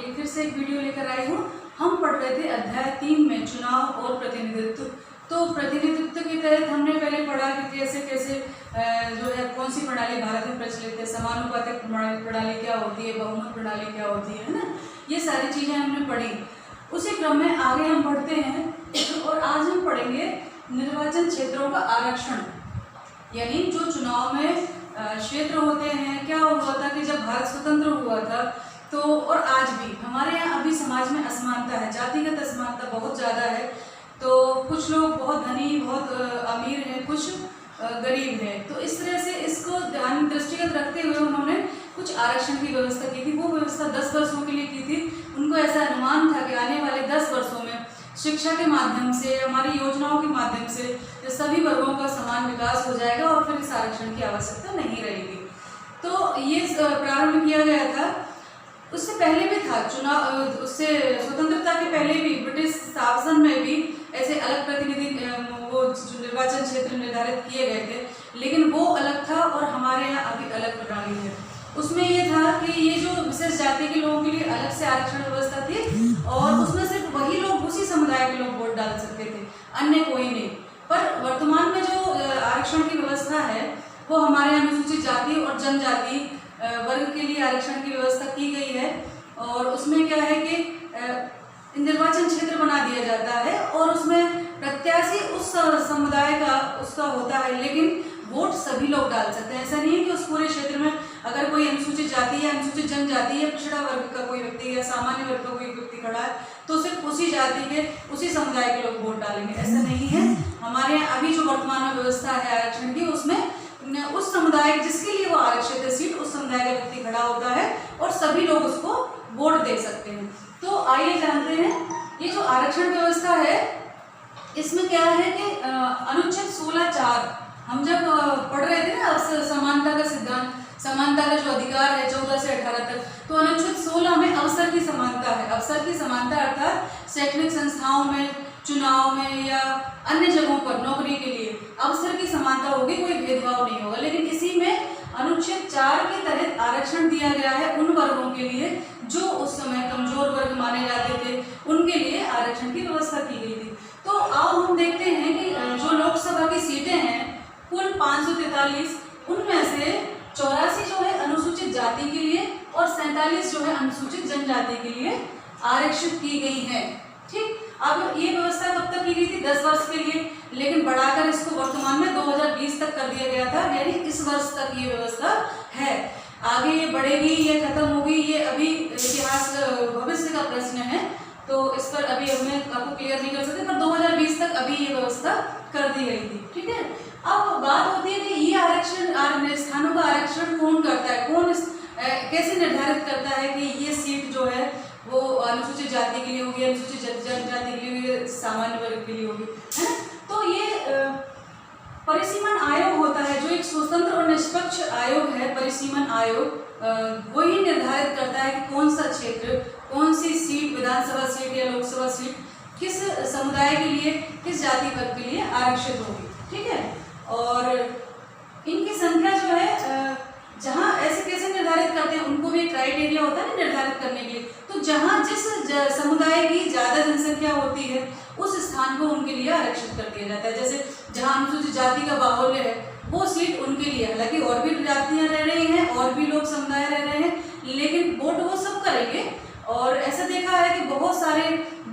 लिए फिर से एक वीडियो लेकर आई हूँ। हम पढ़ रहे थे अध्याय 3 में चुनाव और प्रतिनिधित्व। तो प्रतिनिधित्व के तहत हमने पहले पढ़ा कि कैसे कैसे जो है कौन सी प्रणाली भारत में प्रचलित है, समानुपातिक प्रणाली क्या होती है, बहुमत प्रणाली क्या होती है ना, ये सारी चीज़ें हमने पढ़ी। उसी क्रम में आगे हम बढ़ते हैं और आज हम पढ़ेंगे निर्वाचन क्षेत्रों का आरक्षण, यानी जो चुनाव में क्षेत्र होते हैं। क्या हुआ था कि जब भारत स्वतंत्र हुआ था तो, और आज भी हमारे यहाँ अभी समाज में असमानता है, जातिगत असमानता बहुत ज़्यादा है। तो कुछ लोग बहुत धनी, बहुत अमीर हैं, कुछ गरीब हैं। तो इस तरह से इसको ध्यान दृष्टिगत रखते हुए उन्होंने कुछ आरक्षण की व्यवस्था की थी। वो व्यवस्था 10 वर्षों के लिए की थी। उनको ऐसा अनुमान था कि आने वाले 10 वर्षों में शिक्षा के माध्यम से, हमारी योजनाओं के माध्यम से सभी वर्गों का समान विकास हो जाएगा और फिर इस आरक्षण की आवश्यकता नहीं रहेगी। तो ये प्रारंभ किया गया था। उससे पहले भी था चुनाव, उससे स्वतंत्रता के पहले भी ब्रिटिश शासन में भी ऐसे अलग प्रतिनिधि वो निर्वाचन क्षेत्र निर्धारित किए गए थे, लेकिन वो अलग था और हमारे यहाँ अभी अलग प्रणाली है। उसमें ये था कि ये जो विशेष जाति के लोगों के लिए अलग से आरक्षण व्यवस्था थी और उसमें सिर्फ वही लोग, उसी समुदाय के लोग वोट डाल सकते थे, अन्य कोई नहीं। पर वर्तमान में जो आरक्षण की व्यवस्था है वो हमारे यहाँ अनुसूचित जाति और जनजाति वर्ग के लिए आरक्षण की व्यवस्था की गई है। और उसमें क्या है कि निर्वाचन क्षेत्र बना दिया जाता है और उसमें प्रत्याशी उस समुदाय का उसका होता है, लेकिन वोट सभी लोग डाल सकते हैं। ऐसा नहीं है कि उस पूरे क्षेत्र में अगर कोई अनुसूचित जाति या अनुसूचित जनजाति या पिछड़ा वर्ग का कोई व्यक्ति या सामान्य वर्ग का कोई व्यक्ति खड़ा है तो सिर्फ उसी जाति के, उसी समुदाय के लोग वोट डालेंगे, ऐसा नहीं है। हमारे यहाँ अभी जो वर्तमान में व्यवस्था है आरक्षण की, उसमें उस समुदाय जिसके लिए वो आरक्षित है सीट, उस समुदाय का व्यक्ति खड़ा होता है और सभी लोग उसको वोट दे सकते हैं। तो आइए जानते हैं ये जो आरक्षण व्यवस्था है इसमें क्या है कि अनुच्छेद 16(4) हम जब पढ़ रहे थे ना समानता का सिद्धांत, समानता का जो अधिकार है 14 से 18 तक, तो अनुच्छेद 16 में अवसर की समानता है। अवसर की समानता अर्थात शैक्षणिक संस्थाओं में, चुनाव में या अन्य जगहों पर नौकरी के लिए अवसर की समानता होगी, कोई भेदभाव नहीं होगा। लेकिन इसी में अनुच्छेद 4 के तहत आरक्षण दिया गया है उन वर्गों के लिए जो उस समय कमजोर वर्ग माने जाते थे, उनके लिए आरक्षण की व्यवस्था की गई थी। तो आओ हम देखते हैं कि जो लोकसभा की सीटें हैं कुल 543, उनमें से 84 जो है अनुसूचित जाति के लिए और 47 जो है अनुसूचित जनजाति के लिए आरक्षित की गई है। ठीक, अब ये व्यवस्था कब तक की गई थी? 10 वर्ष के लिए, लेकिन बढ़ाकर इसको वर्तमान में 2020 तक कर दिया गया था, यानी इस वर्ष तक ये व्यवस्था है। आगे ये बढ़ेगी, ये खत्म होगी, ये अभी इतिहास भविष्य का प्रश्न है, तो इस पर अभी हमें आपको क्लियर नहीं कर सकते, पर 2020 तक अभी ये व्यवस्था कर दी गई थी। ठीक है, अब बात होती है कि ये आरक्षण, स्थानों का आरक्षण कौन करता है, कौन कैसे निर्धारित करता है कि ये सीट जो है वो अनुसूचित जाति के लिए होगी, अनुसूचित जनजाति के लिए होगी, सामान्य वर्ग के लिए होगी, है ना। तो ये परिसीमन आयोग होता है जो एक स्वतंत्र और निष्पक्ष आयोग है। परिसीमन आयोग वही निर्धारित करता है कि कौन सा क्षेत्र, कौन सी सीट, विधानसभा सीट या लोकसभा सीट किस समुदाय के लिए, किस जाति वर्ग के लिए आरक्षित होगी। ठीक है, और इनकी संख्या जो है जहाँ ऐसे कैसे निर्धारित करते हैं, उनको भी एक क्राइटेरिया होता है निर्धारित करने के लिए। तो जहाँ जिस समुदाय की ज़्यादा जनसंख्या होती है उस स्थान को उनके लिए आरक्षित कर दिया जाता है। जैसे जहाँ अनुसूचित जाति का बाहुल्य है वो सीट उनके लिए, हालांकि और भी जातियाँ रह रही हैं और भी लोग समुदाय रह रहे हैं, लेकिन वोट वो सब करेंगे। और ऐसा देखा है कि बहुत सारे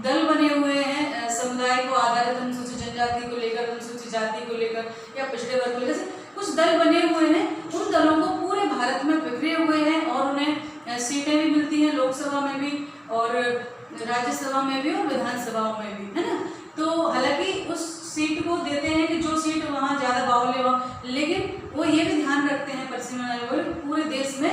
दल बने हुए हैं समुदाय को आधारित, अनुसूचित जनजाति को लेकर, अनुसूचित जाति को लेकर या पिछड़े वर्ग को लेकर कुछ दल बने हुए हैं। उन दलों को पूरे भारत में बिखरे हुए हैं और उन्हें सीटें भी मिलती हैं लोकसभा में भी और राज्यसभा में भी और विधानसभाओं में भी, है ना। तो हालांकि उस सीट को देते हैं कि जो सीट वहाँ ज़्यादा बाहुल्य हो, लेकिन वो ये भी ध्यान रखते हैं परिसीमन आयोग पूरे देश में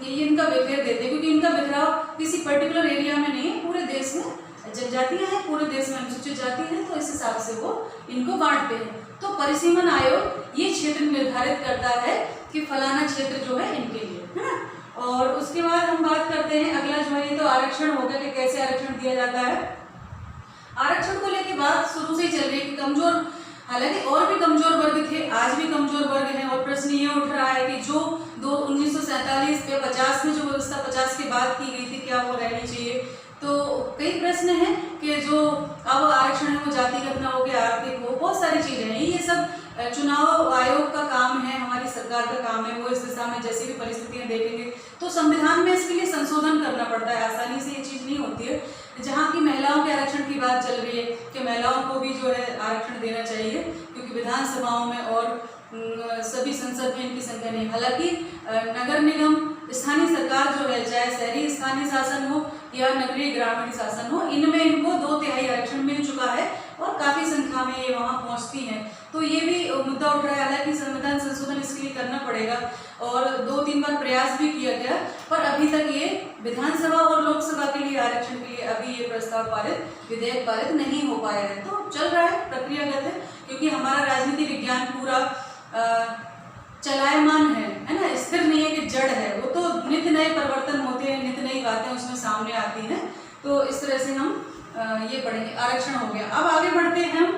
ये इनका बिखेर देते हैं, क्योंकि इनका बिखराव किसी पर्टिकुलर एरिया में नहीं है, पूरे देश में जनजातियाँ हैं, पूरे देश में अनुसूचित जाति है, तो इस हिसाब से वो इनको बांटते हैं। तो परिसीमन आयोग ये क्षेत्र निर्धारित करता है कि फलाना क्षेत्र जो है इनके लिए, है ना। और उसके बाद हम बात करते हैं अगला जो है, ये तो आरक्षण होगा कि कैसे आरक्षण दिया जाता है। आरक्षण को लेकर बात शुरू से ही चल रही है कि कमजोर, हालांकि और भी कमजोर वर्ग थे, आज भी कमजोर वर्ग हैं, और प्रश्न ये उठ रहा है कि जो 1947 पे 50 में जो व्यवस्था 50 के बाद की गई थी, क्या वो रहनी चाहिए, एक प्रश्न है कि जो अब आरक्षण है वो जातिगत ना हो के आर्थिक हो, बहुत सारी चीजें हैं। ये सब चुनाव आयोग का काम है, हमारी सरकार का काम है। वो इस दिशा में जैसी भी परिस्थितियां देखेंगे तो संविधान में इसके लिए संशोधन करना पड़ता है, आसानी से ये चीज नहीं होती है। जहाँ की महिलाओं के आरक्षण की बात चल रही है कि महिलाओं को भी जो है आरक्षण देना चाहिए, क्योंकि विधानसभाओं में और सभी संसद में इनकी संख्या नहीं। हालांकि नगर निगम, स्थानीय सरकार जो है, चाहे शहरी स्थानीय शासन हो या नगरीय ग्रामीण शासन हो, इनमें इनको 2/3 आरक्षण मिल चुका है और काफी संख्या में ये वहाँ पहुँचती हैं। तो ये भी मुद्दा उठ रहा है। हालांकि संविधान संशोधन इसके लिए करना पड़ेगा और 2-3 बार प्रयास भी किया गया, पर अभी तक ये विधानसभा और लोकसभा के लिए आरक्षण के लिए अभी ये प्रस्ताव विधेयक पारित नहीं हो पाया है। तो चल रहा है, प्रक्रियागत है, क्योंकि हमारा राजनीति विज्ञान पूरा चलायमान है ना, स्थिर नहीं है कि जड़ है। वो तो नित्य नए परिवर्तन होते हैं, नित्य नई बातें उसमें सामने आती हैं। तो इस तरह से हम ये पढ़ेंगे। आरक्षण हो गया। अब आगे बढ़ते हैं हम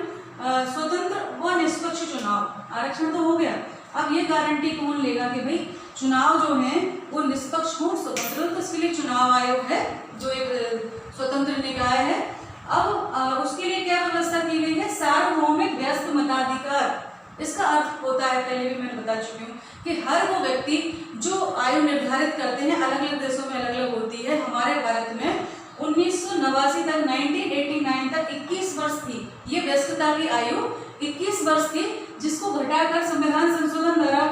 स्वतंत्र व निष्पक्ष चुनाव। आरक्षण तो हो गया, अब ये गारंटी कौन लेगा कि भाई चुनाव जो है वो निष्पक्ष हो, स्वतंत्र। तो इसके लिए चुनाव आयोग है जो एक स्वतंत्र निकाय है। अब उसके लिए क्या व्यवस्था की गई है? सार्वभौमिक व्यस्त मताधिकार। इसका अर्थ होता है, पहले भी मैंने बता चुकी हूँ, कि हर वो व्यक्ति जो आयु निर्धारित करते हैं, अलग अलग देशों में अलग अलग होती है। हमारे भारत में 1989 तक 1989 तक 21 वर्ष थी ये व्यस्तता की आयु, 21 वर्ष थी, जिसको घटाकर संविधान संशोधन द्वारा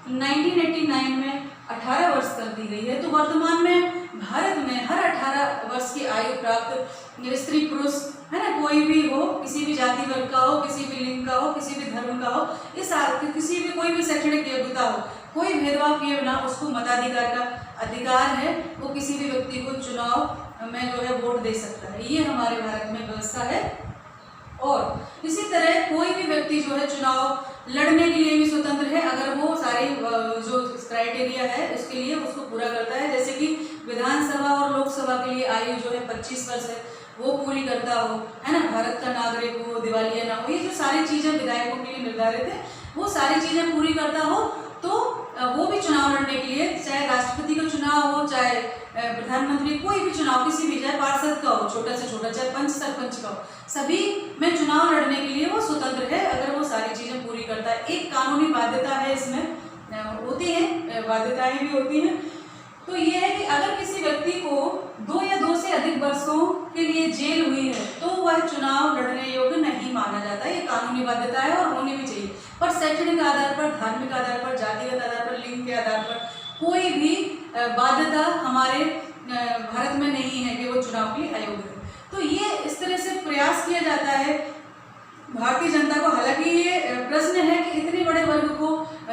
1989 में 18 वर्ष कर दी गई है। तो वर्तमान में भारत में हर 18 वर्ष की आयु प्राप्त स्त्री पुरुष है ना, कोई भी हो, किसी भी जाति वर्ग का हो, किसी भी लिंग का हो, किसी भी धर्म का हो, इस किसी भी कोई भी शैक्षणिक योग्यता हो, कोई भेदभाव किए बिना उसको मताधिकार का अधिकार है। वो किसी भी व्यक्ति को चुनाव में जो है वोट दे सकता है। ये हमारे भारत में व्यवस्था है। और इसी तरह कोई भी व्यक्ति जो है चुनाव लड़ने के लिए भी स्वतंत्र है, अगर वो सारी जो क्राइटेरिया है उसके लिए उसको पूरा करता है। जैसे कि विधानसभा और लोकसभा के लिए आयु जो है 25 वर्ष है, वो पूरी करता हो, है ना, भारत का नागरिक हो, दिवालिया ना हो, ये जो सारी चीजें विधायकों के लिए निर्धारित है, वो सारी चीजें पूरी करता हो तो वो भी चुनाव लड़ने के लिए, चाहे राष्ट्रपति का चुनाव हो, चाहे प्रधानमंत्री, कोई भी चुनाव, किसी भी, चाहे पार्षद का हो, छोटा से छोटा, चाहे पंच सरपंच का हो, सभी में चुनाव लड़ने के लिए वो स्वतंत्र है, अगर वो सारी चीजें पूरी करता है। एक कानूनी बाध्यता है, इसमें होती है, बाध्यताएं भी होती हैं। तो ये है कि अगर किसी व्यक्ति को 2 या 2 से अधिक वर्षों के लिए जेल हुई है तो वह चुनाव लड़ने योग्य नहीं माना जाता। ये कानूनी बाध्यता है और होनी भी चाहिए। पर शैक्षणिक आधार पर, धार्मिक आधार पर, जातिगत आधार पर, लिंग के आधार पर कोई भी बाध्यता हमारे भारत में नहीं है कि वो चुनाव के लिए अयोग्य है। तो ये इस तरह से प्रयास किया जाता है भारतीय जनता को। हालांकि ये प्रश्न है कि इतने बड़े वर्ग को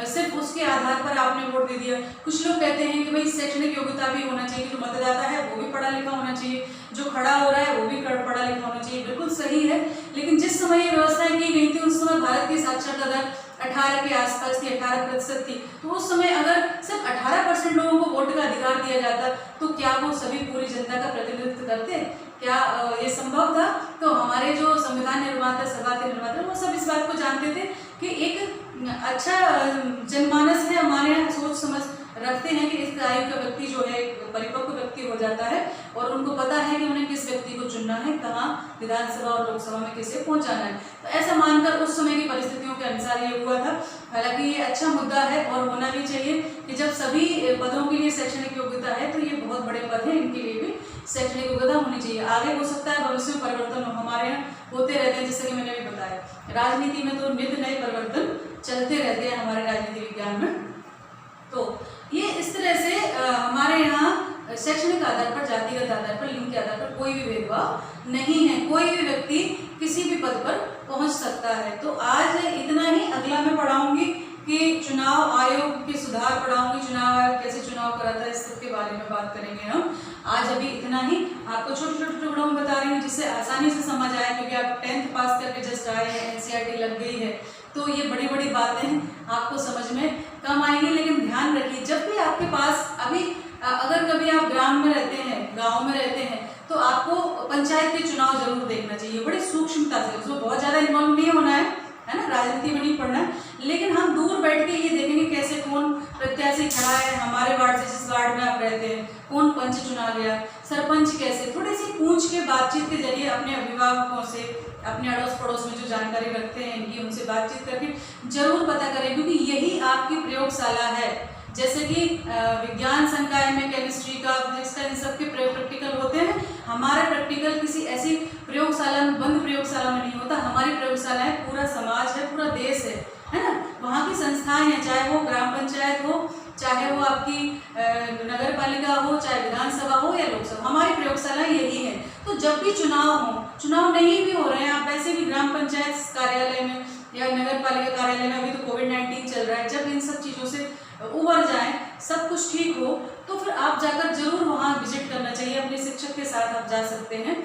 सिर्फ उसके आधार पर आपने वोट दे दिया। कुछ लोग कहते हैं कि भाई शैक्षणिक योग्यता भी होना चाहिए, जो मतदाता है वो भी पढ़ा लिखा होना चाहिए, जो खड़ा हो रहा है वो भी पढ़ा लिखा होना चाहिए। बिल्कुल सही है, लेकिन जिस समय ये व्यवस्थाएं की गई थी उस समय भारत की साक्षरता दर 18 के आसपास थी, 18% थी। तो उस समय अगर सिर्फ 18% लोगों को वोट का अधिकार दिया जाता तो क्या वो सभी पूरी जनता का प्रतिनिधित्व करते? क्या ये संभव था? तो हमारे जो संविधान निर्माता, सभा के निर्माता, वो सब इस बात को जानते थे कि एक अच्छा जनमानस है, हमारे यहाँ सोच समझ रखते हैं कि इस आयु का व्यक्ति जो है परिपक्व व्यक्ति हो जाता है और उनको पता है कि उन्हें किस व्यक्ति को चुनना है, कहाँ विधानसभा और लोकसभा में किसे पहुंचाना है। तो ऐसा मानकर उस समय की परिस्थितियों के अनुसार ये हुआ था। हालांकि ये अच्छा मुद्दा है और होना भी चाहिए कि जब सभी पदों के लिए शैक्षणिक योग्यता है तो ये बहुत बड़े पद हैं, इनके लिए भी शैक्षणिक योग्यता होनी चाहिए। आगे हो सकता है भविष्य में परिवर्तन हमारे यहाँ होते रहते हैं, जैसे कि मैंने भी बताया। राजनीति में तो नित्य नए परिवर्तन चलते रहते हैं हमारे राजनीति विज्ञान में। तो ये इस तरह से हमारे यहाँ शैक्षणिक आधार पर, जातिगत आधार पर, लिंग के आधार पर कोई भी भेदभाव नहीं है। कोई भी व्यक्ति किसी भी पद पर पहुंच सकता है। तो आज इतना ही। अगला मैं पढ़ाऊंगी कि चुनाव आयोग के सुधार पढ़ाऊंगी, चुनाव आयोग कैसे चुनाव कराता है, इस सब के बारे में बात करेंगे हम। आज अभी इतना ही। आपको छोटे छोटे टुकड़ों में बता रही हूँ जिससे आसानी से समझ आए, क्योंकि आप 10th पास करके जस्ट आए हैं, NCERT लग गई है, तो ये बड़ी बड़ी बातें आपको समझ में कम आएंगी। लेकिन ध्यान रखिए, जब भी आपके पास अभी अगर कभी आप ग्राम में रहते हैं, गांव में रहते हैं, तो आपको पंचायत के चुनाव जरूर देखना चाहिए, बड़ी सूक्ष्मता से। उसमें बहुत ज़्यादा इन्वॉल्व नहीं होना है ना, राजनीति में नहीं पढ़ना है, लेकिन हम दूर बैठ के ये देखेंगे कैसे कौन प्रत्याशी खड़ा है हमारे वार्ड से, जिस वार्ड में आप रहते हैं, कौन पंच चुना गया, सरपंच कैसे, थोड़ी सी पूछ के बातचीत के जरिए अपने अभिभावकों से, अपने अड़ोस पड़ोस में जो जानकारी रखते हैं इनकी, उनसे बातचीत करके जरूर पता करें, क्योंकि यही आपकी प्रयोगशाला है। जैसे कि विज्ञान संकाय में केमिस्ट्री का, फिजिक्स का, इन सब के प्रैक्टिकल होते हैं, हमारा प्रैक्टिकल किसी ऐसी प्रयोगशाला में, बंद प्रयोगशाला में नहीं होता। हमारी प्रयोगशाला है, पूरा समाज है, पूरा देश है ना। वहाँ की संस्थाएं हैं, चाहे वो ग्राम पंचायत हो, चाहे वो आपकी नगर पालिका हो, चाहे विधानसभा हो या लोकसभा, हमारी प्रयोगशाला यही है। तो जब भी चुनाव हो, चुनाव नहीं भी हो रहे हैं, आप वैसे भी ग्राम पंचायत कार्यालय में या नगर पालिका कार्यालय में, अभी तो कोविड-19 चल रहा है, जब इन सब चीज़ों से उबर जाए, सब कुछ ठीक हो, तो फिर आप जाकर जरूर वहाँ विजिट करना चाहिए। अपने शिक्षक के साथ आप जा सकते हैं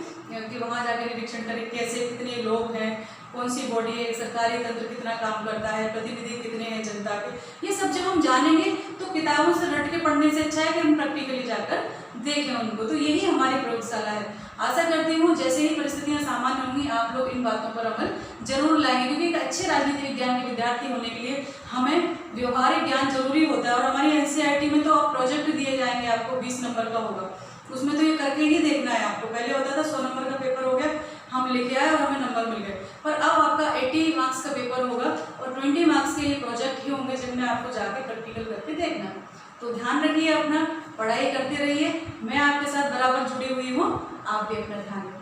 कि वहाँ जाकर निरीक्षण करें कैसे, कितने लोग हैं, कौन सी बॉडी है, सरकारी तंत्र कितना काम करता है, प्रतिनिधि कितने हैं जनता के। ये सब जब हम जानेंगे तो किताबों से रट के पढ़ने से अच्छा है कि हम प्रैक्टिकली जाकर देखें उनको। तो यही हमारी प्रयोगशाला है। आशा करती हूँ जैसे ही परिस्थितियाँ सामान्य होंगी, आप लोग इन बातों पर अमल जरूर लाएंगे, क्योंकि एक अच्छे राजनीति विज्ञान के विद्यार्थी होने के लिए हमें व्यवहारिक ज्ञान जरूरी होता है। और हमारी एनसीईआरटी में तो प्रोजेक्ट दिए जाएंगे आपको, 20 नंबर का होगा, उसमें तो ये करके ही देखना है आपको। पहले होता था 100 नंबर का पेपर हो गया, हम लिखे आए और हमें नंबर मिल गए, पर अब आपका 80 मार्क्स का पेपर होगा और 20 मार्क्स के ये प्रोजेक्ट ही होंगे जिनमें आपको जाके प्रैक्टिकल करके देखना है। तो ध्यान रखिए, अपना पढ़ाई करते रहिए। मैं आपके साथ बराबर जुड़ी हुई हूँ, आप भी अपना ध्यान रखिए।